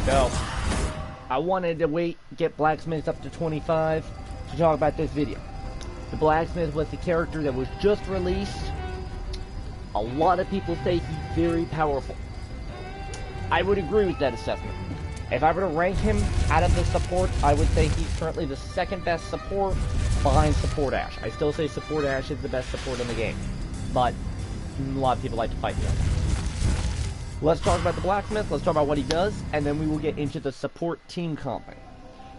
So, I wanted to get Blacksmith up to 25 to talk about this video. The Blacksmith was the character that was just released. A lot of people say he's very powerful. I would agree with that assessment. If I were to rank him out of the support, I would say he's currently the second best support behind Support Ash. I still say Support Ash is the best support in the game, but a lot of people like to fight me on that. Let's talk about the Blacksmith, let's talk about what he does, and then we will get into the support team comping.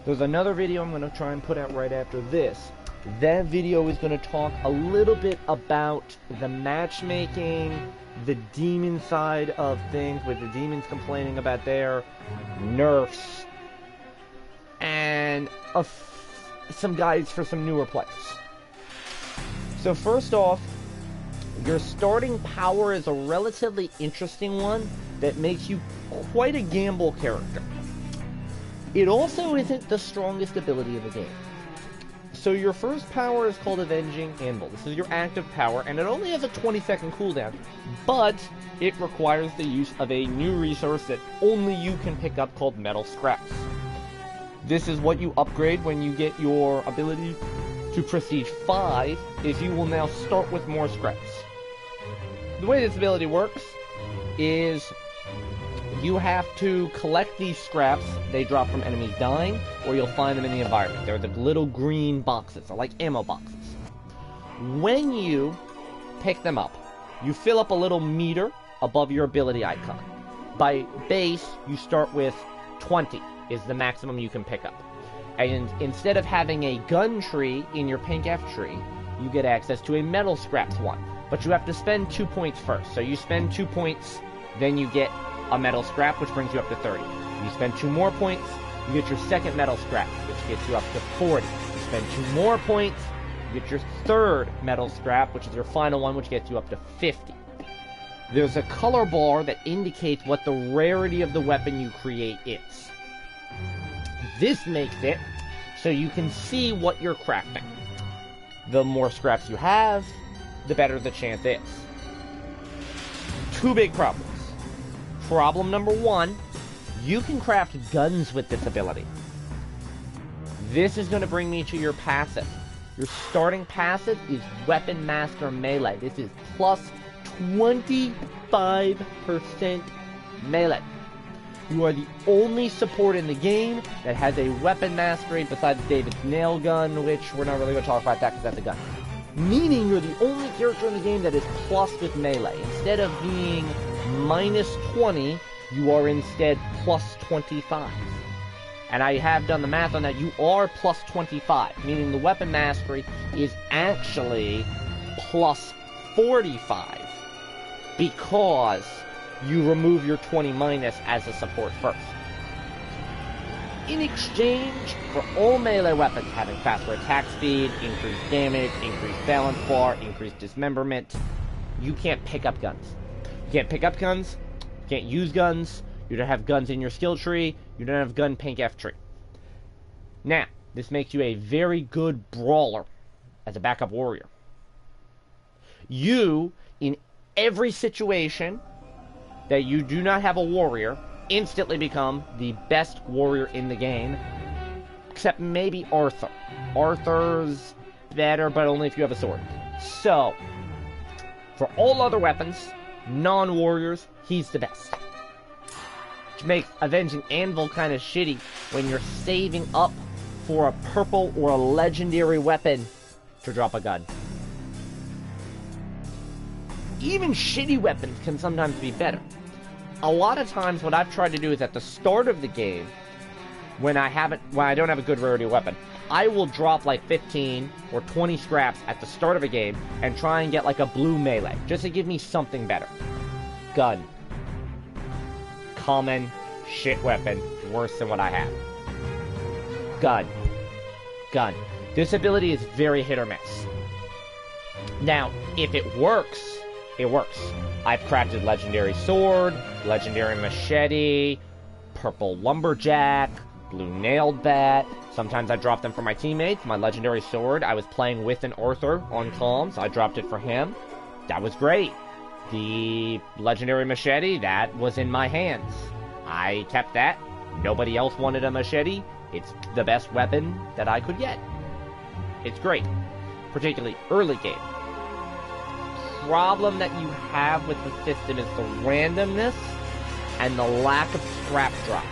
There's another video I'm going to try and put out right after this. That video is going to talk a little bit about the matchmaking, the demon side of things, with the demons complaining about their nerfs, and some guides for some newer players. So first off, your starting power is a relatively interesting one that makes you quite a gamble character. It also isn't the strongest ability in the game. So your first power is called Avenging Anvil. This is your active power, and it only has a 20-second cooldown, but it requires the use of a new resource that only you can pick up called Metal Scraps. This is what you upgrade when you get your ability to Prestige 5, is you will now start with more scraps. The way this ability works is you have to collect these scraps. They drop from enemies dying, or you'll find them in the environment. They're the little green boxes. They're like ammo boxes. When you pick them up, you fill up a little meter above your ability icon. By base, you start with 20 is the maximum you can pick up. And instead of having a gun tree in your pink F tree, you get access to a metal scraps one. But you have to spend 2 points first. So you spend 2 points, then you get a metal scrap, which brings you up to 30. You spend 2 more points, you get your second metal scrap, which gets you up to 40. You spend 2 more points, you get your third metal scrap, which is your final one, which gets you up to 50. There's a color bar that indicates what the rarity of the weapon you create is. This makes it so you can see what you're crafting. The more scraps you have, the better the chance is. 2 big problems. Problem number 1, you can craft guns with this ability. This is going to bring me to your passive. Your starting passive is Weapon Master Melee. This is plus 25% melee. You are the only support in the game that has a weapon mastery besides David's nail gun, which we're not really going to talk about that because that's a gun. Meaning you're the only character in the game that is plus with melee. Instead of being minus 20, you are instead plus 25. And I have done the math on that. You are plus 25, meaning the weapon mastery is actually plus 45 because you remove your 20 minus as a support first. In exchange for all melee weapons having faster attack speed, increased damage, increased balance bar, increased dismemberment, you can't pick up guns. You can't pick up guns, you can't use guns, you don't have guns in your skill tree, you don't have gun pink F tree. Now, this makes you a very good brawler as a backup warrior. You, in every situation that you do not have a warrior, instantly become the best warrior in the game, except maybe Arthur. Arthur's better, but only if you have a sword. So, for all other weapons, non-warriors, he's the best. Which makes Avenging Anvil kind of shitty when you're saving up for a purple or a legendary weapon to drop a gun. Even shitty weapons can sometimes be better. A lot of times what I've tried to do is at the start of the game, when I don't have a good rarity weapon, I will drop like 15 or 20 scraps at the start of a game and try and get like a blue melee, just to give me something better. Gun. Common shit weapon, worse than what I have. Gun. Gun. This ability is very hit or miss. Now, if it works, it works. I've crafted legendary sword, legendary machete, purple lumberjack, blue nailed bat. Sometimes I drop them for my teammates. My legendary sword, I was playing with an Arthur on comms. I dropped it for him. That was great. The legendary machete, that was in my hands. I kept that. Nobody else wanted a machete. It's the best weapon that I could get. It's great, particularly early game. Problem that you have with the system is the randomness and the lack of scrap drops.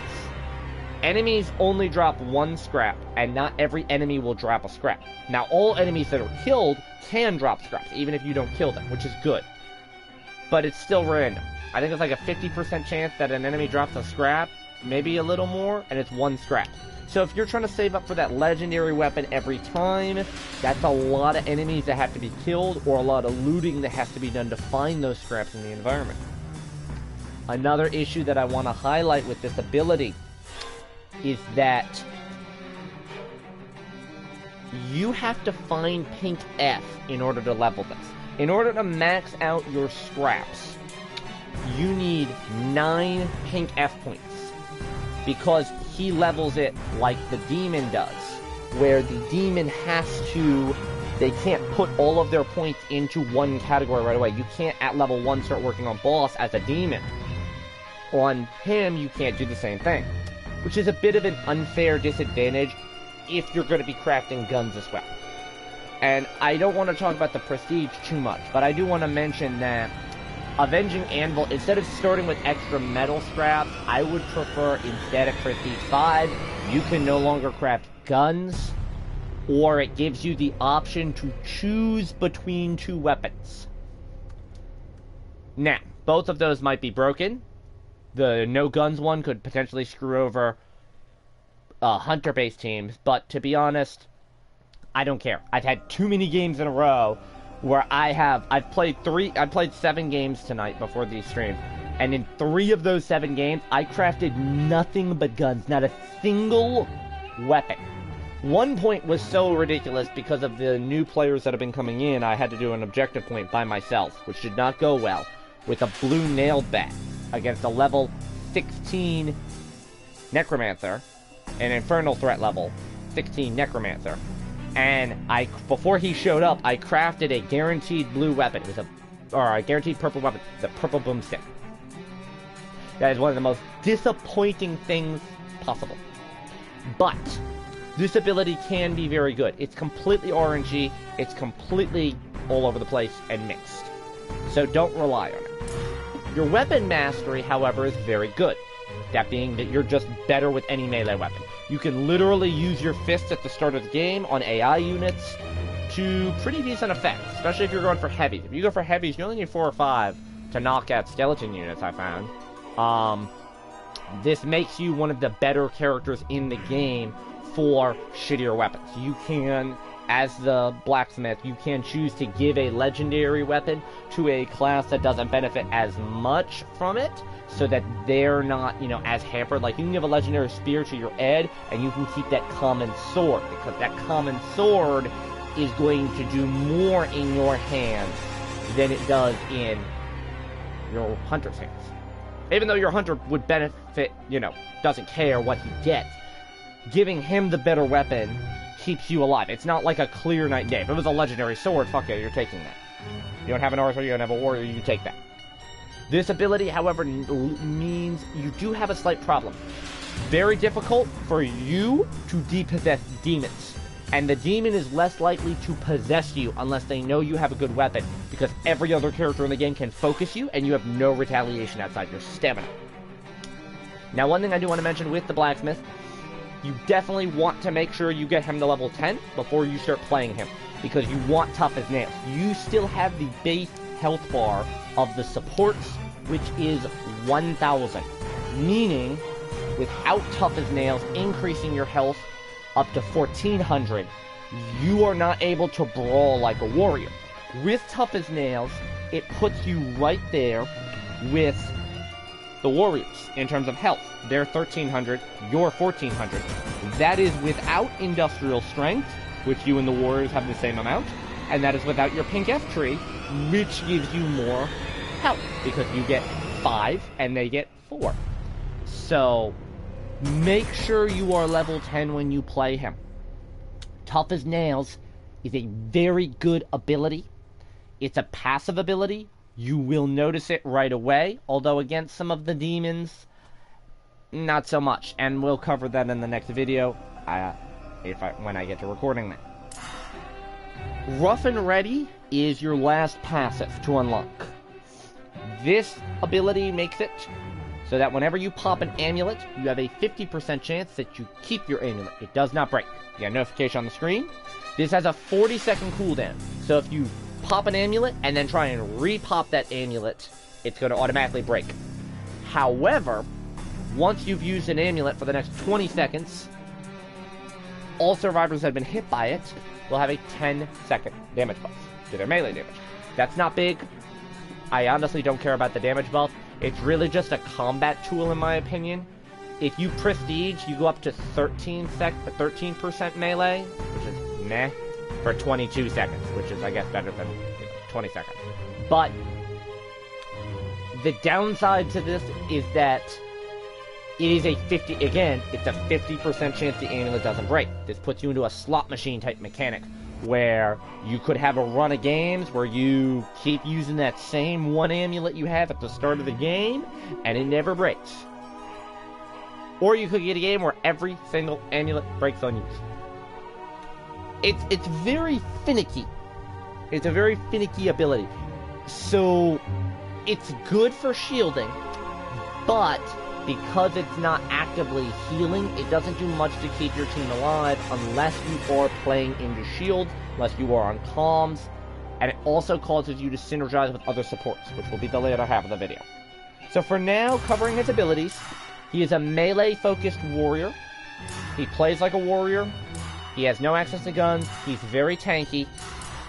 Enemies only drop one scrap, and not every enemy will drop a scrap. Now, all enemies that are killed can drop scraps, even if you don't kill them, which is good. But it's still random. I think it's like a 50% chance that an enemy drops a scrap, maybe a little more, and it's one scrap. So if you're trying to save up for that legendary weapon every time, that's a lot of enemies that have to be killed, or a lot of looting that has to be done to find those scraps in the environment. Another issue that I want to highlight with this ability is that you have to find pink F in order to level this. In order to max out your scraps, you need 9 pink F points, because he levels it like the demon does, where the demon they can't put all of their points into one category right away. You can't at level 1 start working on boss as a demon. On him, you can't do the same thing, which is a bit of an unfair disadvantage if you're going to be crafting guns as well. And I don't want to talk about the prestige too much, but I do want to mention that Avenging Anvil, instead of starting with extra metal scraps, I would prefer, instead of prestige 5, you can no longer craft guns, or it gives you the option to choose between 2 weapons. Now, both of those might be broken. The no guns one could potentially screw over hunter-based teams, but to be honest, I don't care. I've had too many games in a row where I've played 7 games tonight before these streams, and in 3 of those 7 games, I crafted nothing but guns, not a single weapon. One point was so ridiculous because of the new players that have been coming in, I had to do an objective point by myself, which did not go well, with a blue nailed bat against a level 16 Necromancer, an Infernal Threat level 16 Necromancer. And before he showed up, I crafted a guaranteed blue weapon. It was a guaranteed purple weapon, the purple boomstick. That is one of the most disappointing things possible. But this ability can be very good. It's completely RNG. It's completely all over the place and mixed. So don't rely on it. Your weapon mastery, however, is very good. That being that you're just better with any melee weapon. You can literally use your fists at the start of the game on AI units to pretty decent effect, especially if you're going for heavies. If you go for heavies, you only need 4 or 5 to knock out skeleton units, I found. This makes you one of the better characters in the game for shittier weapons. You can, as the Blacksmith, you can choose to give a legendary weapon to a class that doesn't benefit as much from it, so that they're not, as hampered. Like, you can give a legendary spear to your Ed, and you can keep that common sword, because that common sword is going to do more in your hands than it does in your hunter's hands. Even though your hunter would benefit, doesn't care what he gets, giving him the better weapon keeps you alive. It's not like a clear night and day. If it was a legendary sword, fuck yeah, you're taking that. You don't have an archer, you don't have a warrior, you take that. This ability, however, means you do have a slight problem. Very difficult for you to depossess demons. And the demon is less likely to possess you unless they know you have a good weapon, because every other character in the game can focus you, and you have no retaliation outside your stamina. Now, one thing I do want to mention with the Blacksmith, you definitely want to make sure you get him to level 10 before you start playing him, because you want tough as nails. You still have the base health bar of the supports, which is 1,000. Meaning, without tough as nails increasing your health up to 1,400, you are not able to brawl like a warrior. With tough as nails, it puts you right there with the warriors in terms of health. They're 1,300, you're 1,400. That is without industrial strength, which you and the warriors have the same amount, and that is without your pink F tree, which gives you more health, because you get 5 and they get 4. So make sure you are level 10 when you play him. Tough as Nails is a very good ability. It's a passive ability. You will notice it right away, although against some of the demons, not so much, and we'll cover that in the next video, when I get to recording that. Rough and Ready is your last passive to unlock. This ability makes it so that whenever you pop an amulet, you have a 50% chance that you keep your amulet. It does not break. You get a notification on the screen. This has a 40-second cooldown, so if you pop an amulet and then try and re-pop that amulet, it's going to automatically break. However, once you've used an amulet for the next 20 seconds, all survivors that have been hit by it will have a 10-second damage buff to their melee damage. That's not big. I honestly don't care about the damage buff. It's really just a combat tool in my opinion. If you prestige, you go up to 13% melee, which is meh, for 22 seconds, which is, I guess, better than 20 seconds. But the downside to this is that it is a 50% chance the amulet doesn't break. This puts you into a slot machine type mechanic, where you could have a run of games where you keep using that same one amulet you have at the start of the game, and it never breaks. Or you could get a game where every single amulet breaks on use. It's very finicky. It's a very finicky ability. So, it's good for shielding, but because it's not actively healing, it doesn't do much to keep your team alive unless you are playing into shield, unless you are on comms, and it also causes you to synergize with other supports, which will be the later half of the video. So for now, covering his abilities, he is a melee-focused warrior. He plays like a warrior. He has no access to guns. He's very tanky,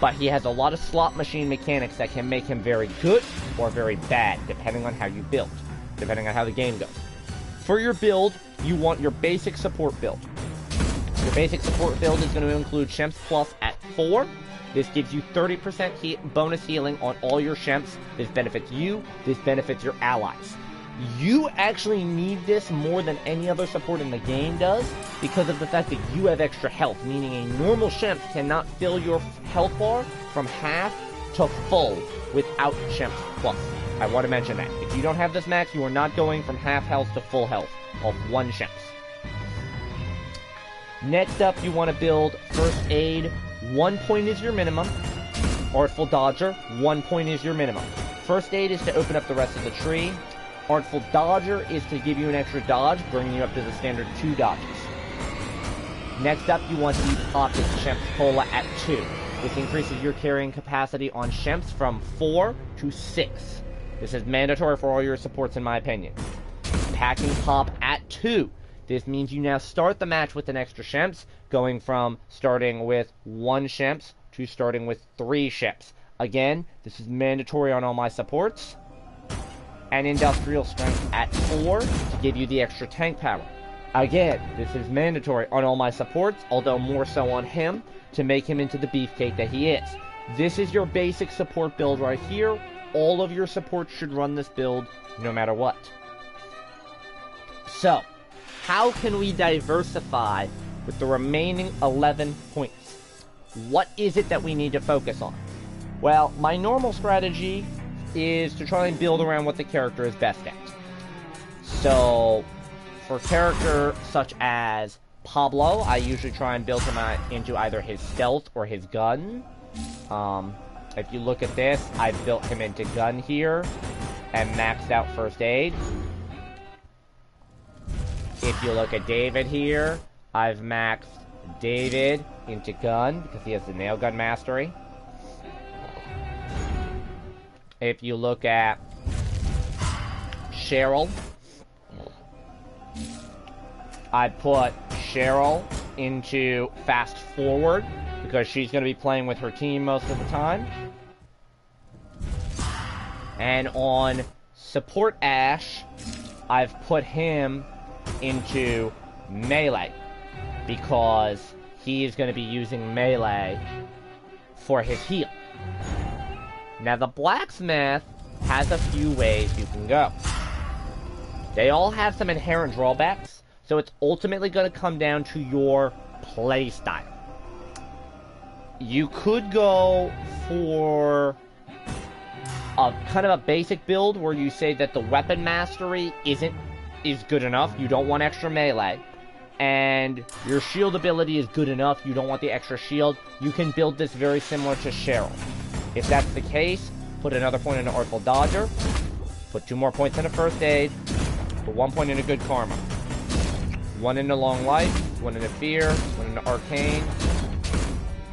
but he has a lot of slot machine mechanics that can make him very good or very bad, depending on how you build, depending on how the game goes. For your build, you want your basic support build. Your basic support build is going to include Shemps Plus at 4. This gives you 30% bonus healing on all your Shemps. This benefits you. This benefits your allies. You actually need this more than any other support in the game does because of the fact that you have extra health, meaning a normal Shemps cannot fill your health bar from half to full without Shemps Plus. I want to mention that. If you don't have this max, you are not going from half health to full health of one Shemps. Next up, you want to build First Aid. 1 point is your minimum. Artful Dodger, 1 point is your minimum. First Aid is to open up the rest of the tree. Artful Dodger is to give you an extra dodge, bringing you up to the standard 2 dodges. Next up, you want the Pocket Shemps Cola at 2. This increases your carrying capacity on Shemps from 4 to 6. This is mandatory for all your supports in my opinion. Packing Pop at 2. This means you now start the match with an extra Shemps, going from starting with 1 Shemps to starting with 3 Shemps. Again, this is mandatory on all my supports. And Industrial Strength at 4 to give you the extra tank power. Again, this is mandatory on all my supports, although more so on him, to make him into the beefcake that he is. This is your basic support build right here. All of your supports should run this build no matter what. So, how can we diversify with the remaining 11 points? What is it that we need to focus on? Well, my normal strategy is to try and build around what the character is best at. So, for character such as Pablo, I usually try and build him into either his stealth or his gun. If you look at this, I've built him into gun here and maxed out First Aid. If you look at David here, I've maxed David into gun because he has the nail gun mastery. If you look at Cheryl, I put Cheryl into fast forward because she's going to be playing with her team most of the time. And on support Ash, I've put him into melee because he is going to be using melee for his heal. Now the Blacksmith has a few ways you can go. They all have some inherent drawbacks, so it's ultimately going to come down to your play style. You could go for a kind of a basic build where you say that the weapon mastery isn't is good enough. You don't want extra melee. And your shield ability is good enough. You don't want the extra shield. You can build this very similar to Cheryl. If that's the case, put another point into Artful Dodger. Put 2 more points into First Aid. Put 1 point into Good Karma. 1 into Long Life. 1 into Fear. 1 into Arcane.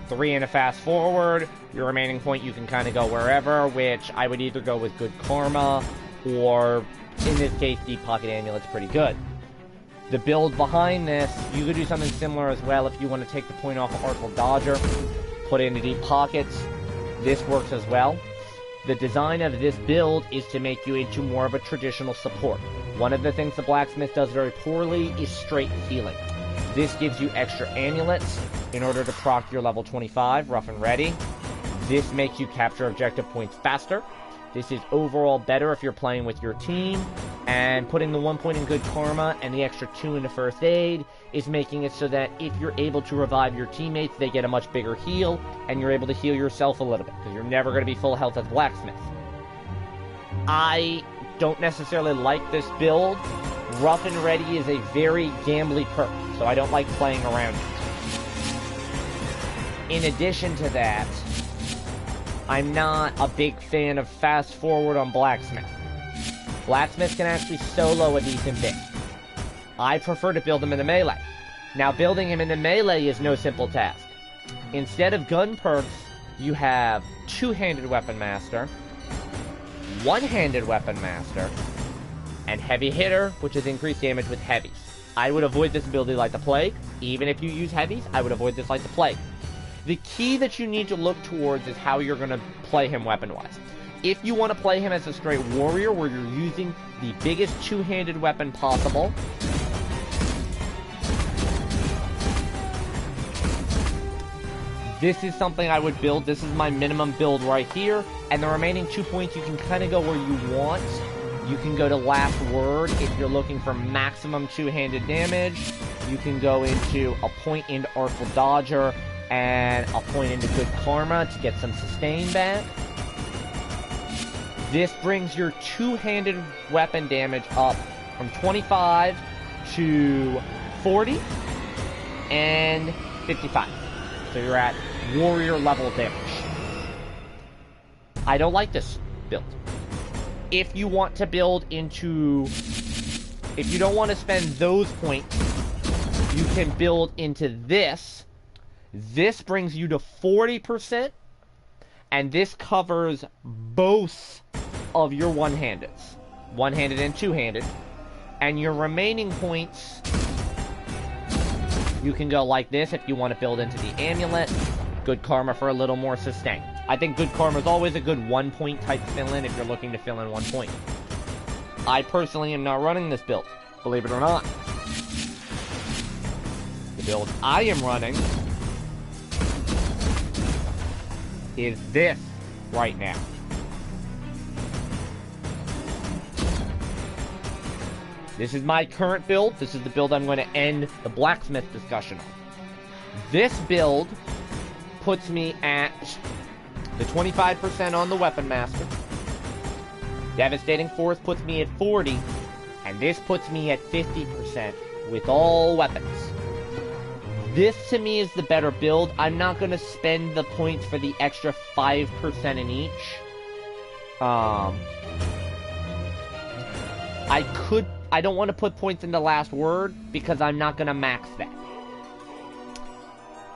3 into Fast Forward. Your remaining point you can kind of go wherever, which I would either go with Good Karma, or in this case, Deep Pocket Amulet's pretty good. The build behind this, you could do something similar as well if you want to take the point off of Artful Dodger, put it into Deep Pockets. This works as well. The design of this build is to make you into more of a traditional support. One of the things the Blacksmith does very poorly is straight healing. This gives you extra amulets in order to proc your level 25, Rough and Ready. This makes you capture objective points faster. This is overall better if you're playing with your team, and putting the 1 point in Good Karma and the extra 2 into First Aid is making it so that if you're able to revive your teammates, they get a much bigger heal, and you're able to heal yourself a little bit, because you're never going to be full health as Blacksmith. I don't necessarily like this build. Rough and Ready is a very gambly perk, so I don't like playing around it. In addition to that, I'm not a big fan of Fast Forward on Blacksmith. Blacksmith can actually solo a decent bit. I prefer to build him in the melee. Now, building him in the melee is no simple task. Instead of gun perks, you have Two-Handed Weapon Master, One-Handed Weapon Master, and Heavy Hitter, which is increased damage with heavies. I would avoid this ability like the plague. Even if you use heavies, I would avoid this like the plague. The key that you need to look towards is how you're going to play him weapon-wise. If you want to play him as a straight warrior, where you're using the biggest two-handed weapon possible, this is something I would build. This is my minimum build right here. And the remaining 2 points, you can kind of go where you want. You can go to Last Word if you're looking for maximum two-handed damage. You can go into a point into Artful Dodger and a point into Good Karma to get some sustain back. This brings your two-handed weapon damage up from 25 to 40 and 55. So you're at warrior level damage. I don't like this build. If you want to build into... If you don't want to spend those points, you can build into this. This brings you to 40%, and this covers both of your one-handeds. One-handed and two-handed. And your remaining points, you can go like this if you want to build into the amulet. Good Karma for a little more sustain. I think Good Karma is always a good one-point type fill-in if you're looking to fill in 1 point. I personally am not running this build, believe it or not. The build I am running is this right now. This is my current build. This is the build I'm going to end the Blacksmith discussion on. This build puts me at the 25% on the Weapon Master. Devastating Force puts me at 40, and this puts me at 50% with all weapons. This, to me, is the better build. I'm not going to spend the points for the extra 5% in each. I don't want to put points into Last Word, because I'm not going to max that.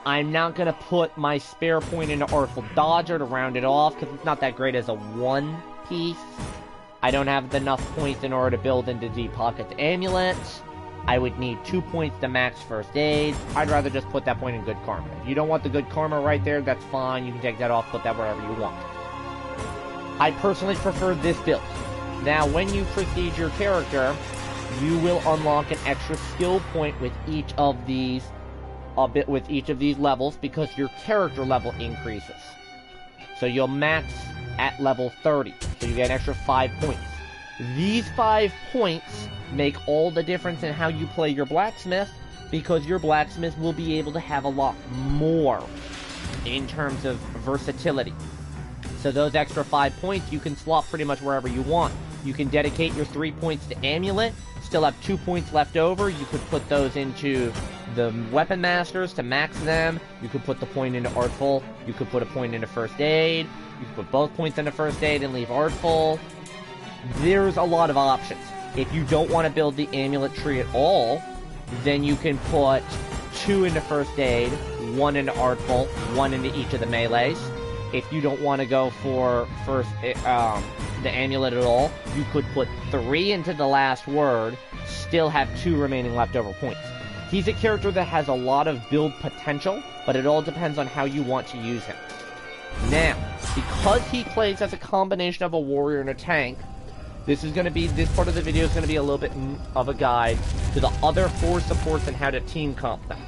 I'm not going to put my spare point into Artful Dodger to round it off, because it's not that great as a one piece. I don't have enough points in order to build into Deep Pocket's Amulet. I would need 2 points to max First Aid. I'd rather just put that point in Good Karma. If you don't want the Good Karma right there, that's fine. You can take that off, put that wherever you want. I personally prefer this build. Now, when you prestige your character, you will unlock an extra skill point with each of these levels, because your character level increases. So you'll max at level 30. So you get an extra 5 points. These 5 points make all the difference in how you play your Blacksmith, because your Blacksmith will be able to have a lot more in terms of versatility. So those extra 5 points you can slot pretty much wherever you want. You can dedicate your 3 points to Amulet, still have 2 points left over, you could put those into the Weapon Masters to max them. You could put the point into Artful. You could put a point into First Aid. You could put both points into First Aid and leave Artful. There's a lot of options. If you don't want to build the Amulet tree at all, then you can put 2 into First Aid, 1 into Artful, 1 into each of the melees. If you don't want to go for the Amulet at all, you could put 3 into the Last Word, still have 2 remaining leftover points. He's a character that has a lot of build potential, but it all depends on how you want to use him. Now, because he plays as a combination of a warrior and a tank, this part of the video is going to be a little bit of a guide to the other 4 supports and how to team comp them.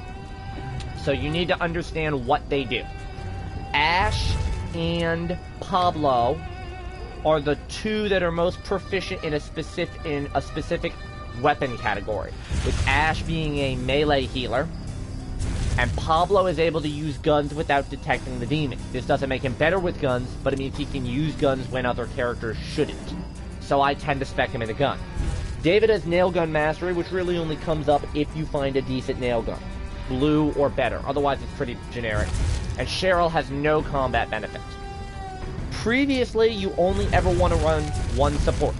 So you need to understand what they do. Ash and Pablo are the 2 that are most proficient in a specific weapon category, with Ash being a melee healer, and Pablo is able to use guns without detecting the demon. This doesn't make him better with guns, but it means he can use guns when other characters shouldn't. So I tend to spec him in a gun. David has nail gun mastery, which really only comes up if you find a decent nail gun. Blue or better, otherwise it's pretty generic. And Cheryl has no combat benefit. Previously, you only ever want to run 1 support,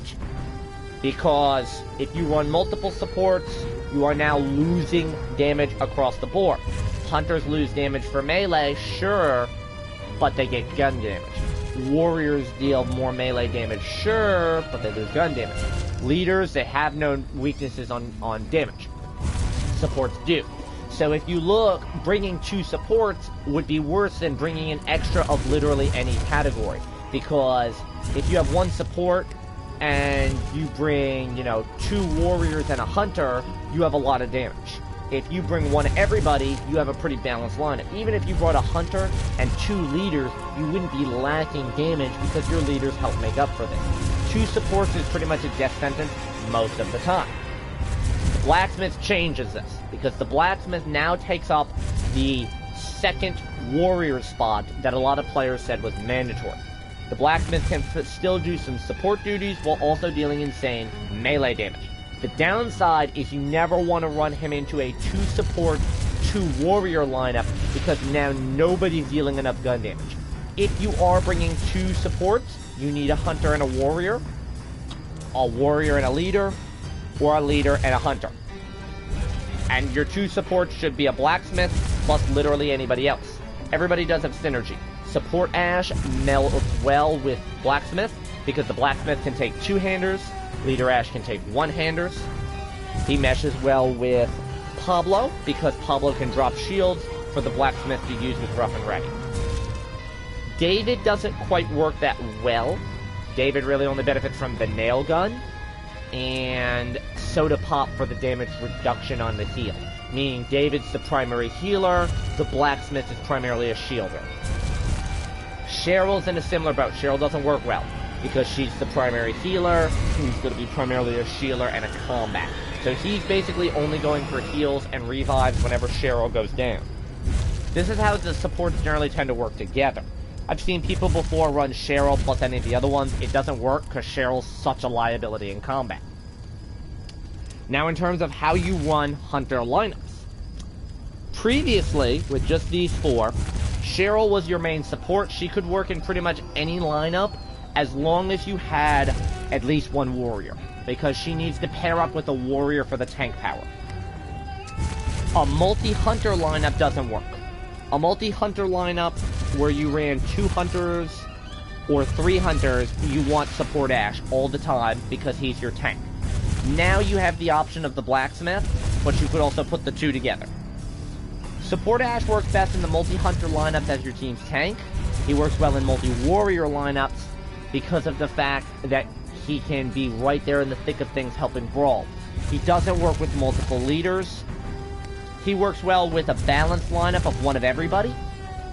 because if you run multiple supports, you are now losing damage across the board. Hunters lose damage for melee, sure, but they get gun damage. Warriors deal more melee damage, sure, but they lose gun damage. Leaders, they have no weaknesses on damage. Supports do. So if you look, bringing 2 supports would be worse than bringing an extra of literally any category. Because if you have 1 support and you bring, 2 warriors and a hunter, you have a lot of damage. If you bring 1 everybody, you have a pretty balanced lineup. Even if you brought a hunter and 2 leaders, you wouldn't be lacking damage because your leaders help make up for this. 2 supports is pretty much a death sentence most of the time. The Blacksmith changes this, because the Blacksmith now takes up the 2nd warrior spot that a lot of players said was mandatory. The Blacksmith can still do some support duties while also dealing insane melee damage. The downside is you never want to run him into a 2 support, 2 warrior lineup, because now nobody's dealing enough gun damage. If you are bringing 2 supports, you need a hunter and a warrior and a leader, or a leader and a hunter. And your 2 supports should be a Blacksmith plus literally anybody else. Everybody does have synergy. Support Ash melds well with Blacksmith, because the Blacksmith can take 2-handers, Leader Ash can take 1-handers. He meshes well with Pablo, because Pablo can drop shields for the Blacksmith to use with Rough and Ready. David doesn't quite work that well. David really only benefits from the nail gun and Soda Pop for the damage reduction on the heal. Meaning David's the primary healer, the Blacksmith is primarily a shielder. Cheryl's in a similar boat. Cheryl doesn't work well, because she's the primary healer, who's going to be primarily a shielder and a combat. So he's basically only going for heals and revives whenever Cheryl goes down. This is how the supports generally tend to work together. I've seen people before run Cheryl plus any of the other ones. It doesn't work because Cheryl's such a liability in combat. Now in terms of how you run Hunter lineups. Previously, with just these 4, Cheryl was your main support. She could work in pretty much any lineup as long as you had at least 1 warrior, because she needs to pair up with a warrior for the tank power. A multi-hunter lineup doesn't work. A multi-hunter lineup where you ran 2 hunters or 3 hunters, you want support Ash all the time because he's your tank. Now you have the option of the Blacksmith, but you could also put the 2 together. Support Ash works best in the multi-hunter lineups as your team's tank. He works well in multi-warrior lineups because of the fact that he can be right there in the thick of things helping brawl. He doesn't work with multiple leaders. He works well with a balanced lineup of 1 of everybody,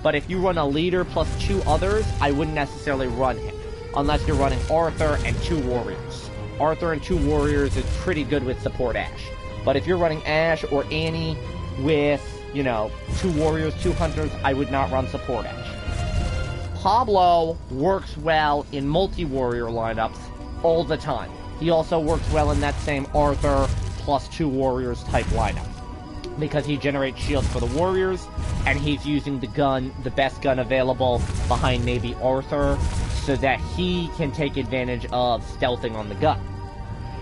but if you run a leader plus 2 others, I wouldn't necessarily run him, unless you're running Arthur and 2 warriors. Arthur and 2 warriors is pretty good with support Ash. But if you're running Ash or Annie with, 2 warriors, 2 hunters, I would not run support Ash. Pablo works well in multi-warrior lineups all the time. He also works well in that same Arthur +2 warriors type lineup. Because he generates shields for the warriors, and he's using the gun, the best gun available behind maybe Arthur, so that he can take advantage of stealthing on the gun.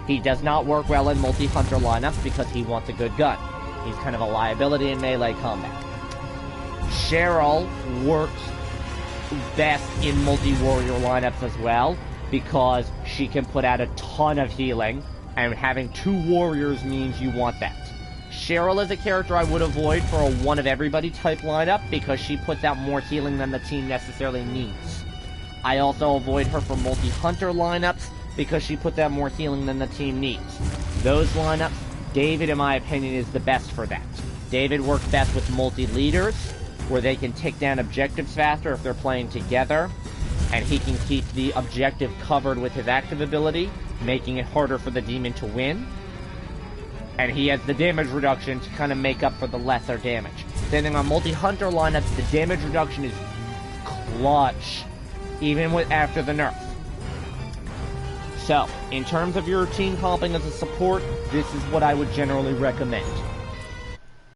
He does not work well in multi-hunter lineups because he wants a good gun. He's kind of a liability in melee combat. Cheryl works best in multi-warrior lineups as well, because she can put out a ton of healing, and having 2 warriors means you want that. Cheryl is a character I would avoid for a one-of-everybody type lineup, because she puts out more healing than the team necessarily needs. I also avoid her for multi-hunter lineups, because she puts out more healing than the team needs. Those lineups, David, in my opinion, is the best for that. David works best with multi-leaders, where they can take down objectives faster if they're playing together, and he can keep the objective covered with his active ability, making it harder for the demon to win. And he has the damage reduction to kind of make up for the lesser damage. Depending on multi-hunter lineups, the damage reduction is clutch, even with after the nerf. So, in terms of your team comping as a support, this is what I would generally recommend.